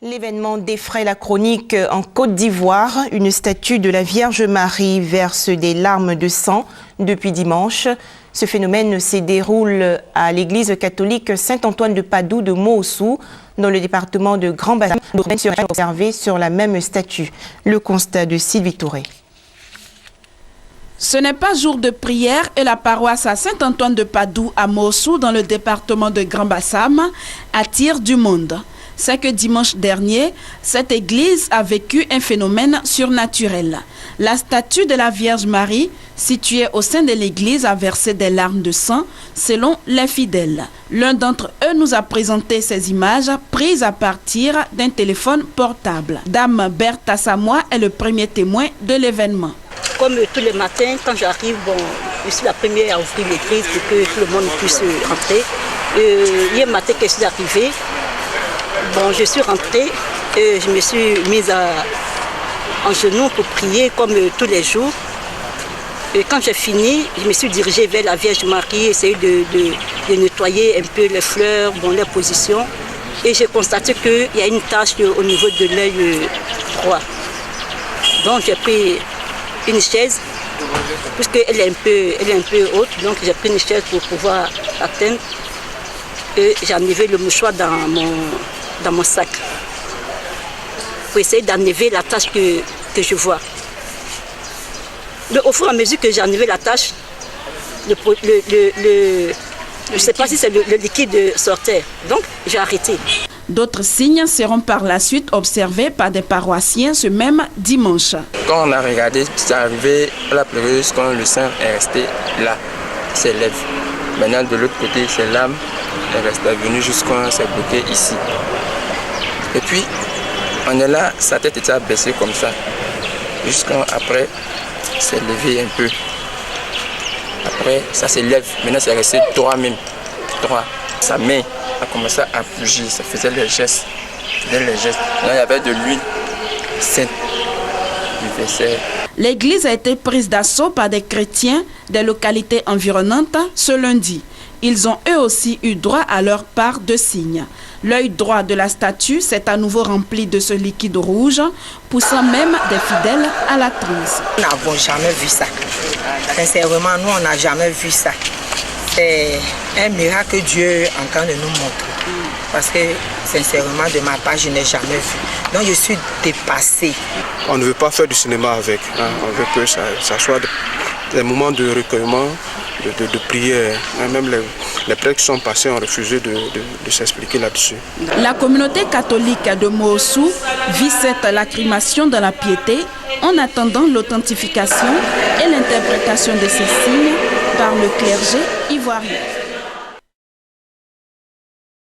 L'événement défraie la chronique en Côte d'Ivoire. Une statue de la Vierge Marie verse des larmes de sang depuis dimanche. Ce phénomène se déroule à l'église catholique Saint-Antoine de Padoue de Moossou, dans le département de Grand Bassam. D'autres seraient observés sur la même statue. Le constat de Sylvie Touré. Ce n'est pas jour de prière et la paroisse à Saint-Antoine de Padoue à Moossou, dans le département de Grand Bassam, attire du monde. C'est que dimanche dernier, cette église a vécu un phénomène surnaturel. La statue de la Vierge Marie, située au sein de l'église, a versé des larmes de sang, selon les fidèles. L'un d'entre eux nous a présenté ces images prises à partir d'un téléphone portable. Dame Bertha Samoa est le premier témoin de l'événement. Comme tous les matins, quand j'arrive, je suis la première à ouvrir l'église pour que tout le monde puisse rentrer. Hier matin que je suis arrivée, je suis rentrée et je me suis mise en genoux pour prier comme tous les jours. Et quand j'ai fini, je me suis dirigée vers la Vierge Marie, essayer de nettoyer un peu les fleurs, les positions. Et j'ai constaté qu'il y a une tache au niveau de l'œil droit. Donc j'ai pris une chaise, puisqu'elle est un peu haute, donc j'ai pris une chaise pour pouvoir l'atteindre. Et j'ai enlevé le mouchoir dans mon sac pour essayer d'enlever la tache que je vois. Mais au fur et à mesure que j'ai enlevé la tache, je ne sais pas si c'est le liquide sortait, donc j'ai arrêté. D'autres signes seront par la suite observés par des paroissiens ce même dimanche. Quand on a regardé, c'est arrivé à la pleureuse quand le sang est resté là, ses lèvres. Maintenant de l'autre côté, ses larmes est resté venu jusqu'à s'est bloqué ici. Et puis, on est là, sa tête était baissée comme ça. Jusqu'après, c'est levé un peu. Après, ça s'élève. Maintenant, c'est resté droit même. Droit. Sa main a commencé à bouger, ça faisait les gestes. Là, il y avait de l'huile sainte du verset. L'église a été prise d'assaut par des chrétiens des localités environnantes ce lundi. Ils ont eux aussi eu droit à leur part de signes. L'œil droit de la statue s'est à nouveau rempli de ce liquide rouge, poussant même des fidèles à la transe. Nous n'avons jamais vu ça. Sincèrement, nous, on n'a jamais vu ça. C'est un miracle que Dieu est en train de nous montrer. Parce que, sincèrement, de ma part, je n'ai jamais vu. Donc, je suis dépassée. On ne veut pas faire du cinéma avec. On veut que ça soit des moments de recueillement, de prière. Même les prêtres qui sont passés ont refusé de s'expliquer là-dessus. La communauté catholique de Moossou vit cette lacrymation dans la piété en attendant l'authentification et l'interprétation de ces signes par le clergé ivoirien.